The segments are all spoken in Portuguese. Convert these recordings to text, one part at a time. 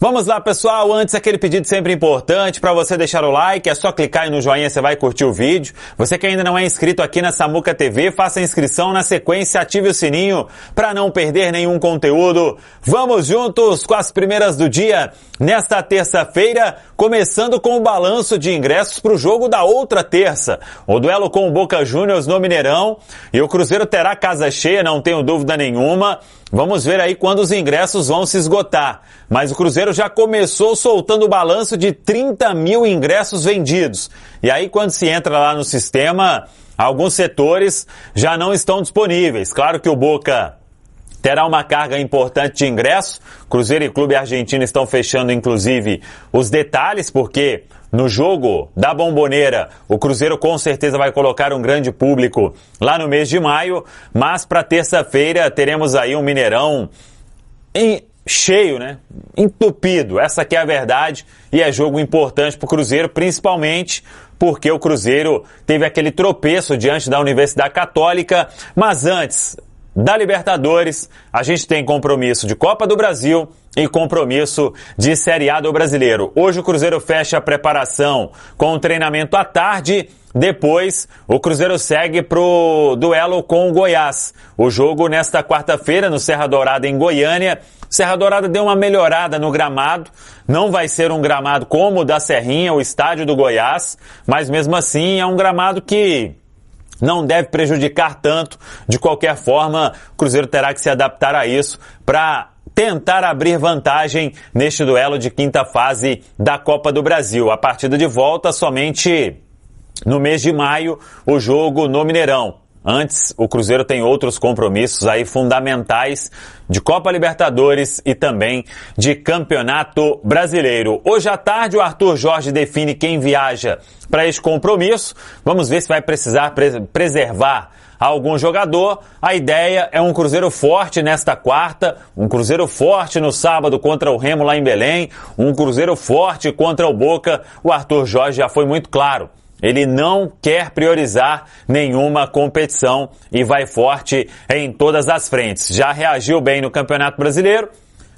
Vamos lá, pessoal, antes aquele pedido sempre importante para você deixar o like, é só clicar aí no joinha, você vai curtir o vídeo. Você que ainda não é inscrito aqui na Samuca TV, faça a inscrição, na sequência ative o sininho para não perder nenhum conteúdo. Vamos juntos com as primeiras do dia, nesta terça-feira, começando com o balanço de ingressos para o jogo da outra terça. O duelo com o Boca Juniors no Mineirão, e o Cruzeiro terá casa cheia, não tenho dúvida nenhuma. Vamos ver aí quando os ingressos vão se esgotar. Mas o Cruzeiro já começou soltando o balanço de 30 mil ingressos vendidos. E aí quando se entra lá no sistema, alguns setores já não estão disponíveis. Claro que o Boca terá uma carga importante de ingressos. Cruzeiro e Clube Argentino estão fechando, inclusive, os detalhes, porque no jogo da Bombonera, o Cruzeiro com certeza vai colocar um grande público lá no mês de maio, mas para terça-feira teremos aí um Mineirão cheio, né? Entupido. Essa aqui é a verdade e é jogo importante para o Cruzeiro, principalmente porque o Cruzeiro teve aquele tropeço diante da Universidade Católica, mas antes da Libertadores, a gente tem compromisso de Copa do Brasil e compromisso de Série A do Brasileiro. Hoje o Cruzeiro fecha a preparação com o treinamento à tarde. Depois, o Cruzeiro segue pro duelo com o Goiás. O jogo nesta quarta-feira no Serra Dourada, em Goiânia. Serra Dourada deu uma melhorada no gramado. Não vai ser um gramado como o da Serrinha, o estádio do Goiás, mas mesmo assim é um gramado que não deve prejudicar tanto. De qualquer forma, o Cruzeiro terá que se adaptar a isso para tentar abrir vantagem neste duelo de quinta fase da Copa do Brasil. A partida de volta somente no mês de maio, o jogo no Mineirão. Antes, o Cruzeiro tem outros compromissos aí fundamentais de Copa Libertadores e também de Campeonato Brasileiro. Hoje à tarde, o Arthur Jorge define quem viaja para este compromisso. Vamos ver se vai precisar preservar algum jogador. A ideia é um Cruzeiro forte nesta quarta, um Cruzeiro forte no sábado contra o Remo lá em Belém, um Cruzeiro forte contra o Boca. O Arthur Jorge já foi muito claro. Ele não quer priorizar nenhuma competição e vai forte em todas as frentes. Já reagiu bem no Campeonato Brasileiro,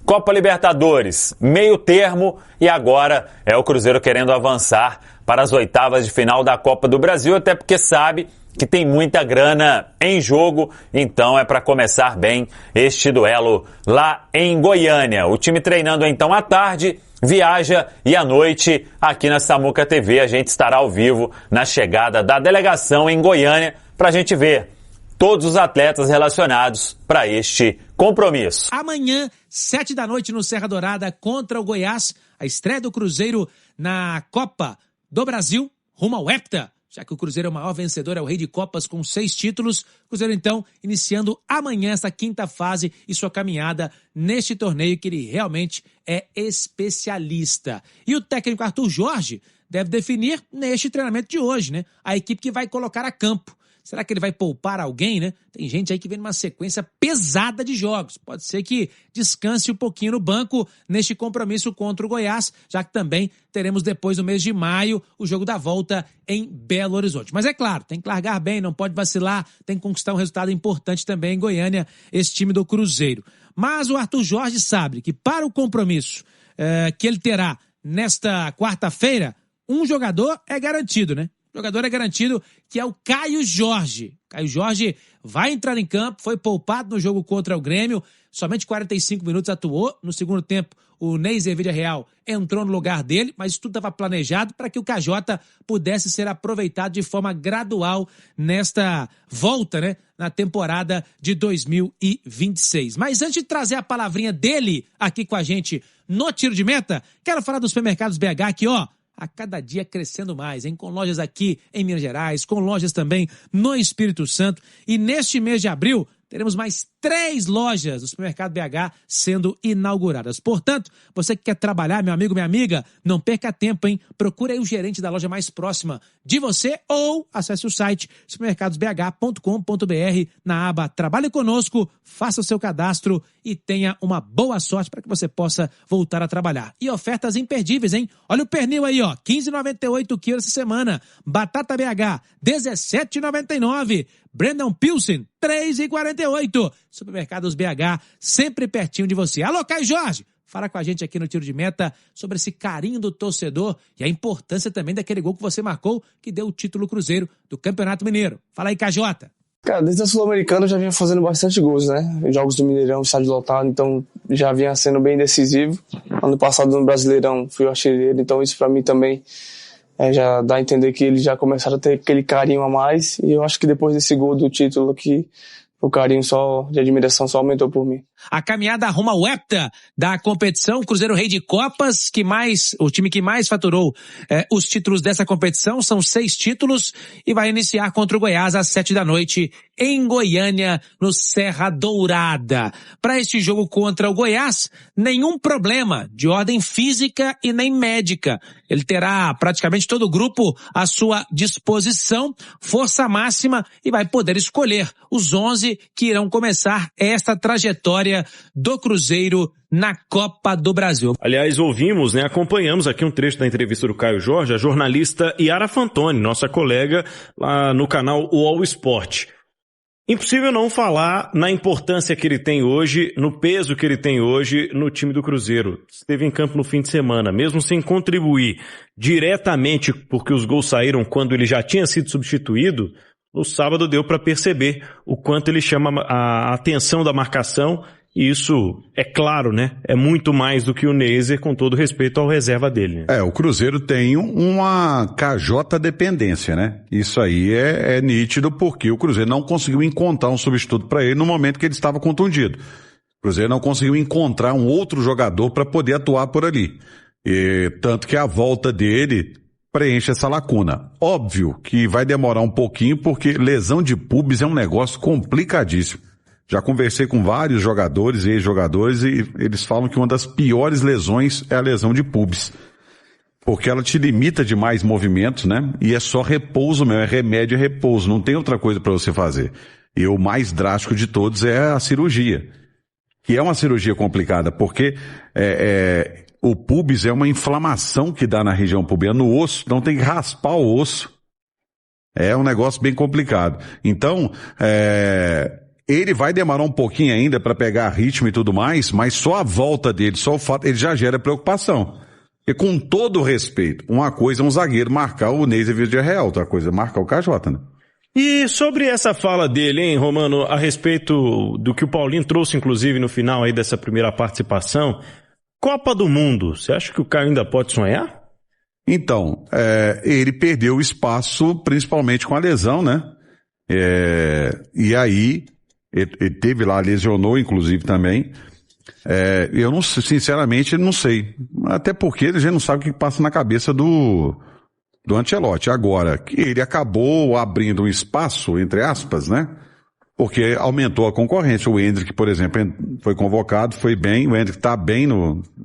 Copa Libertadores, meio termo, e agora é o Cruzeiro querendo avançar para as oitavas de final da Copa do Brasil, até porque sabe que tem muita grana em jogo, então é para começar bem este duelo lá em Goiânia. O time treinando então à tarde, viaja, e à noite aqui na Samuca TV a gente estará ao vivo na chegada da delegação em Goiânia para a gente ver todos os atletas relacionados para este compromisso. Amanhã, 7 da noite no Serra Dourada contra o Goiás, a estreia do Cruzeiro na Copa do Brasil rumo ao hepta. Já que o Cruzeiro é o maior vencedor, é o rei de Copas com 6 títulos. Cruzeiro, então, iniciando amanhã essa quinta fase e sua caminhada neste torneio que ele realmente é especialista. E o técnico Arthur Jorge deve definir neste treinamento de hoje, né? A equipe que vai colocar a campo. Será que ele vai poupar alguém, né? Tem gente aí que vem numa sequência pesada de jogos. Pode ser que descanse um pouquinho no banco neste compromisso contra o Goiás, já que também teremos depois no mês de maio o jogo da volta em Belo Horizonte. Mas é claro, tem que largar bem, não pode vacilar, tem que conquistar um resultado importante também em Goiânia, esse time do Cruzeiro. Mas o Arthur Jorge sabe que para o compromisso que ele terá nesta quarta-feira, um jogador é garantido, né? O jogador é garantido, que é o Caio Jorge. Caio Jorge vai entrar em campo, foi poupado no jogo contra o Grêmio, somente 45 minutos atuou. No segundo tempo, o Neiser Villarreal entrou no lugar dele, mas isso tudo estava planejado para que o KJ pudesse ser aproveitado de forma gradual nesta volta, né, na temporada de 2026. Mas antes de trazer a palavrinha dele aqui com a gente no Tiro de Meta, quero falar dos Supermercados BH aqui, ó. A cada dia crescendo mais, hein? Com lojas aqui em Minas Gerais, com lojas também no Espírito Santo. E neste mês de abril, teremos mais 3 lojas do Supermercado BH sendo inauguradas. Portanto, você que quer trabalhar, meu amigo, minha amiga, não perca tempo, hein? Procure aí o gerente da loja mais próxima de você ou acesse o site supermercadosbh.com.br na aba Trabalhe Conosco, faça o seu cadastro e tenha uma boa sorte para que você possa voltar a trabalhar. E ofertas imperdíveis, hein? Olha o pernil aí, ó, R$15,98 o quilo essa semana. Batata BH, R$17,99. Brandon Pilsen, R$3,48. Supermercados BH, sempre pertinho de você. Alô, Caio Jorge, fala com a gente aqui no Tiro de Meta sobre esse carinho do torcedor e a importância também daquele gol que você marcou, que deu o título Cruzeiro do Campeonato Mineiro. Fala aí, KJ. Cara, desde a Sul-Americana eu já vinha fazendo bastante gols, né? Jogos do Mineirão, estádio lotado, então já vinha sendo bem decisivo. Ano passado no Brasileirão fui o artilheiro, então isso pra mim também já dá a entender que eles já começaram a ter aquele carinho a mais. E eu acho que depois desse gol do título que o carinho de admiração só aumentou por mim. A caminhada rumo ao hepta da competição, Cruzeiro Rei de Copas, o time que mais faturou os títulos dessa competição, são 6 títulos, e vai iniciar contra o Goiás às 7 da noite em Goiânia, no Serra Dourada. Para este jogo contra o Goiás, nenhum problema de ordem física e nem médica. Ele terá praticamente todo o grupo à sua disposição, força máxima, e vai poder escolher os 11 que irão começar esta trajetória do Cruzeiro na Copa do Brasil. Aliás, acompanhamos aqui um trecho da entrevista do Caio Jorge, a jornalista Yara Fantoni, nossa colega lá no canal UOL Esporte. Impossível não falar na importância que ele tem hoje, no peso que ele tem hoje no time do Cruzeiro. Esteve em campo no fim de semana, mesmo sem contribuir diretamente porque os gols saíram quando ele já tinha sido substituído. No sábado deu para perceber o quanto ele chama a atenção da marcação, e isso, é claro, né? É muito mais do que o Neiser, com todo respeito ao reserva dele. O Cruzeiro tem uma KJ dependência, né? Isso aí é nítido, porque o Cruzeiro não conseguiu encontrar um substituto para ele no momento que ele estava contundido. O Cruzeiro não conseguiu encontrar um outro jogador para poder atuar por ali. E tanto que a volta dele preenche essa lacuna. Óbvio que vai demorar um pouquinho, porque lesão de pubis é um negócio complicadíssimo. Já conversei com vários jogadores e ex-jogadores, e eles falam que uma das piores lesões é a lesão de pubis. Porque ela te limita demais movimentos, né? E é só repouso mesmo, é remédio e repouso, não tem outra coisa para você fazer. E o mais drástico de todos é a cirurgia. Que é uma cirurgia complicada, porque o pubis é uma inflamação que dá na região pubiana, no osso, então tem que raspar o osso. É um negócio bem complicado. Então, ele vai demorar um pouquinho ainda para pegar ritmo e tudo mais, mas só a volta dele, só o fato, ele já gera preocupação. E com todo o respeito, uma coisa é um zagueiro marcar o Neiser Villarreal, outra coisa é marcar o KJ, né? E sobre essa fala dele, hein, Romano, a respeito do que o Paulinho trouxe, inclusive, no final aí dessa primeira participação, Copa do Mundo, você acha que o Caio ainda pode sonhar? Então, ele perdeu o espaço, principalmente com a lesão, né? E aí, ele teve lá, lesionou, inclusive, também. Eu não, sinceramente, não sei. Até porque a gente não sabe o que passa na cabeça do Ancelotti. Agora, que ele acabou abrindo um espaço, entre aspas, né? Porque aumentou a concorrência. O Endrick, por exemplo, foi convocado, foi bem. O Endrick tá bem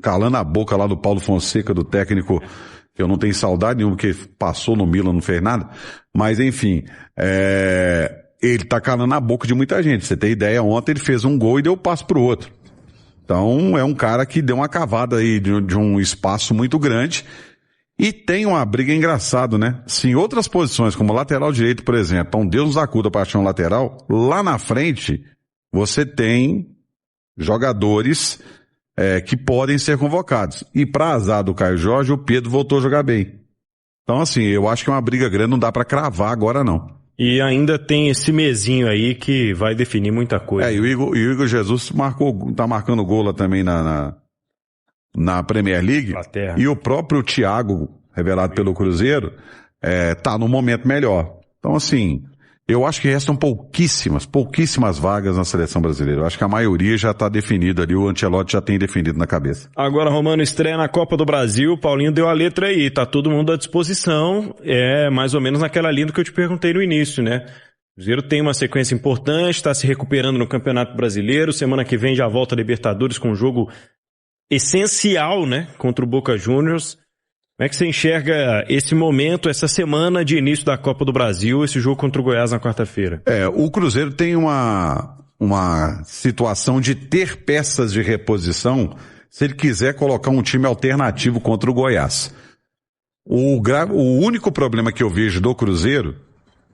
calando a boca lá do Paulo Fonseca, do técnico, que eu não tenho saudade nenhuma, porque passou no Milan, não fez nada. Mas, enfim, ele tá calando a boca de muita gente. Você tem ideia, ontem ele fez um gol e deu passo pro outro. Então, é um cara que deu uma cavada aí de um espaço muito grande. E tem uma briga engraçada, né? Se em outras posições, como lateral direito, por exemplo, então Deus nos acuda para achar um lateral, lá na frente, você tem jogadores que podem ser convocados. E para azar do Caio Jorge, o Pedro voltou a jogar bem. Então, assim, eu acho que é uma briga grande, não dá para cravar agora, não. E ainda tem esse mesinho aí que vai definir muita coisa. E o Igor Jesus tá marcando gol lá também na Premier League. Inglaterra. E o próprio Thiago, revelado pelo Cruzeiro, tá num momento melhor. Então, assim, eu acho que restam pouquíssimas vagas na seleção brasileira. Eu acho que a maioria já tá definida ali, o Ancelotti já tem definido na cabeça. Agora, Romano, estreia na Copa do Brasil, o Paulinho deu a letra aí, tá todo mundo à disposição, mais ou menos naquela linha que eu te perguntei no início, né? O Cruzeiro tem uma sequência importante, está se recuperando no Campeonato Brasileiro, semana que vem já volta a Libertadores com um jogo essencial, né, contra o Boca Juniors. Como é que você enxerga esse momento, essa semana de início da Copa do Brasil, esse jogo contra o Goiás na quarta-feira? O Cruzeiro tem uma situação de ter peças de reposição se ele quiser colocar um time alternativo contra o Goiás. O único problema que eu vejo do Cruzeiro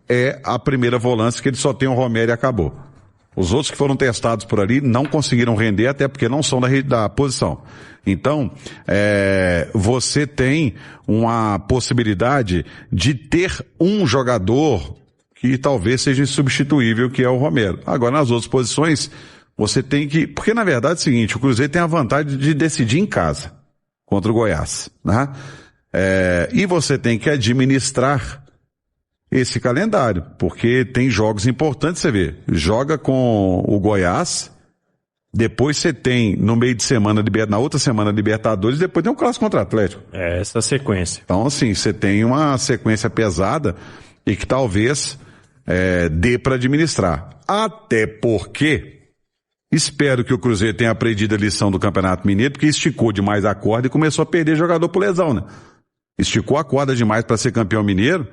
é a primeira volância, que ele só tem o Romero e acabou. Os outros que foram testados por ali não conseguiram render, até porque não são da posição. Então, você tem uma possibilidade de ter um jogador que talvez seja insubstituível, que é o Romero. Agora, nas outras posições, você tem que... Porque, na verdade, é o seguinte, o Cruzeiro tem a vantagem de decidir em casa contra o Goiás, né? E você tem que administrar esse calendário, porque tem jogos importantes, você vê. Joga com o Goiás, depois você tem, no meio de semana, na outra semana, Libertadores, depois tem um clássico contra o Atlético. É essa sequência. Então, assim, você tem uma sequência pesada e que talvez dê para administrar. Até porque, espero que o Cruzeiro tenha aprendido a lição do Campeonato Mineiro, porque esticou demais a corda e começou a perder jogador por lesão, né? Esticou a corda demais para ser campeão mineiro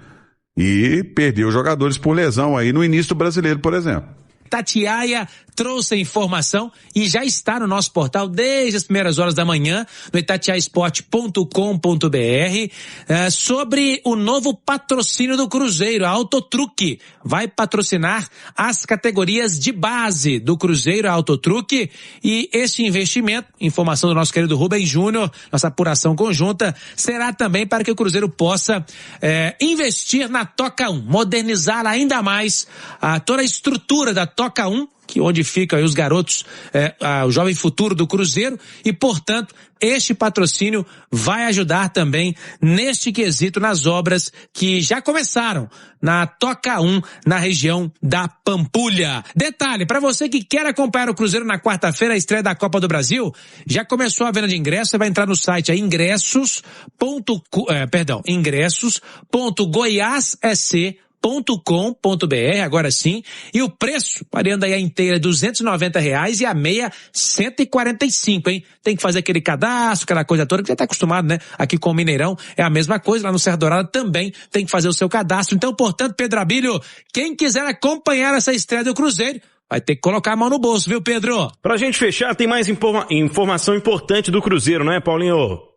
e perdeu jogadores por lesão aí no início do Brasileiro, por exemplo. Itatiaia trouxe a informação e já está no nosso portal desde as primeiras horas da manhã, no itatiaiasport.com.br, sobre o novo patrocínio do Cruzeiro. A Autotruque vai patrocinar as categorias de base do Cruzeiro, a Autotruque, e este investimento, informação do nosso querido Rubem Júnior, nossa apuração conjunta, será também para que o Cruzeiro possa investir na Toca 1, modernizar ainda mais toda a estrutura da Toca 1, onde ficam aí os garotos, o jovem futuro do Cruzeiro, e, portanto, este patrocínio vai ajudar também neste quesito nas obras que já começaram na Toca 1, na região da Pampulha. Detalhe, para você que quer acompanhar o Cruzeiro na quarta-feira, a estreia da Copa do Brasil, já começou a venda de ingressos, você vai entrar no site ingressos.goiasec.com.br, agora sim, e o preço, variando aí a inteira, R$290 e a meia, R$145, hein? Tem que fazer aquele cadastro, aquela coisa toda, que já tá acostumado, né? Aqui com o Mineirão é a mesma coisa, lá no Serra Dourada também tem que fazer o seu cadastro. Então, portanto, Pedro Abílio, quem quiser acompanhar essa estreia do Cruzeiro, vai ter que colocar a mão no bolso, viu, Pedro? Pra gente fechar, tem mais informação importante do Cruzeiro, não é, Paulinho?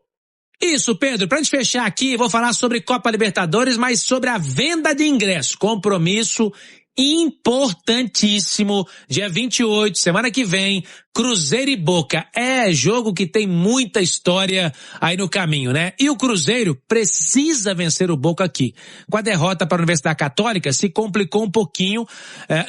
Isso, Pedro. Pra gente fechar aqui, vou falar sobre Copa Libertadores, mas sobre a venda de ingressos. Compromisso importantíssimo, dia 28, semana que vem, Cruzeiro e Boca. É jogo que tem muita história aí no caminho, né? E o Cruzeiro precisa vencer o Boca aqui. Com a derrota para a Universidade Católica, se complicou um pouquinho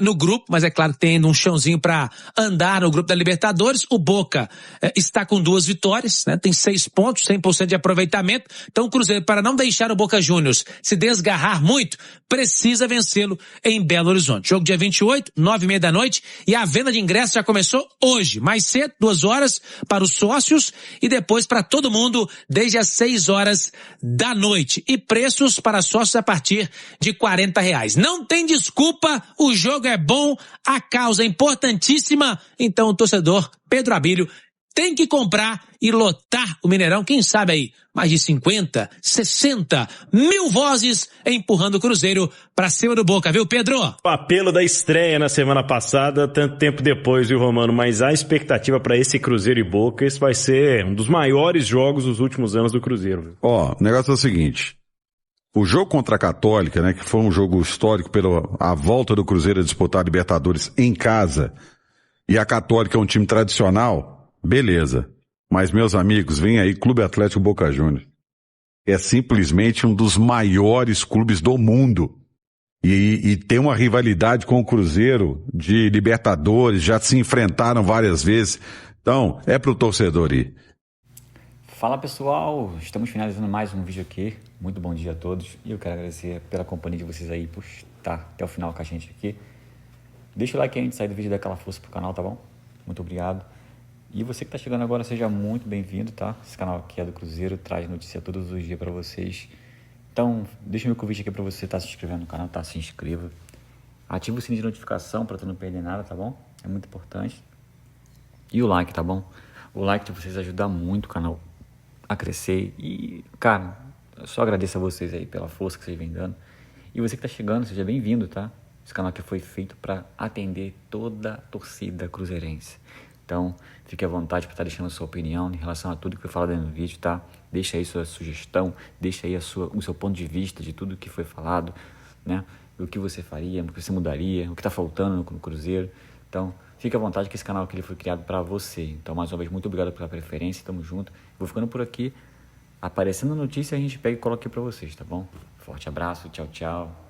no grupo, mas é claro que tem ainda um chãozinho para andar no grupo da Libertadores. O Boca está com 2 vitórias, né? Tem 6 pontos, 100% de aproveitamento. Então o Cruzeiro, para não deixar o Boca Juniors se desgarrar muito, precisa vencê-lo em Belo Horizonte. Jogo dia 28, 9h30 da noite, e a venda de ingressos já começou hoje, mais cedo, 2 horas para os sócios e depois para todo mundo desde as 6 horas da noite. E preços para sócios a partir de R$40. Não tem desculpa, o jogo é bom, a causa é importantíssima, então o torcedor Pedro Abílio tem que comprar e lotar o Mineirão, quem sabe aí, mais de 50, 60 mil vozes empurrando o Cruzeiro pra cima do Boca, viu, Pedro? O apelo da estreia na semana passada, tanto tempo depois, viu, Romano? Mas a expectativa para esse Cruzeiro e Boca, esse vai ser um dos maiores jogos dos últimos anos do Cruzeiro. Ó, o negócio é o seguinte, o jogo contra a Católica, né, que foi um jogo histórico pela a volta do Cruzeiro a disputar a Libertadores em casa, e a Católica é um time tradicional, beleza. Mas, meus amigos, vem aí Clube Atlético Boca Juniors. É simplesmente um dos maiores clubes do mundo. E tem uma rivalidade com o Cruzeiro de Libertadores, já se enfrentaram várias vezes. Então, é pro torcedor ir. Fala, pessoal, estamos finalizando mais um vídeo aqui. Muito bom dia a todos. E eu quero agradecer pela companhia de vocês aí, por estar até o final com a gente aqui. Deixa o like aí antes de sair do vídeo, daquela força pro canal, tá bom? Muito obrigado. E você que está chegando agora, seja muito bem-vindo, tá? Esse canal aqui é do Cruzeiro, traz notícia todos os dias para vocês. Então, deixa meu convite aqui para você estar se inscrevendo no canal, tá? Se inscreva. Ativa o sininho de notificação para tu não perder nada, tá bom? É muito importante. E o like, tá bom? O like de vocês ajuda muito o canal a crescer. E, cara, eu só agradeço a vocês aí pela força que vocês vêm dando. E você que está chegando, seja bem-vindo, tá? Esse canal aqui foi feito para atender toda a torcida cruzeirense. Então, fique à vontade para estar deixando a sua opinião em relação a tudo que foi falado no vídeo, tá? Deixa aí sua sugestão, deixa aí o seu ponto de vista de tudo que foi falado, né? O que você faria, o que você mudaria, o que está faltando no Cruzeiro. Então, fique à vontade que esse canal aqui ele foi criado para você. Então, mais uma vez, muito obrigado pela preferência, tamo junto. Vou ficando por aqui. Aparecendo notícia, a gente pega e coloca aqui para vocês, tá bom? Forte abraço, tchau, tchau.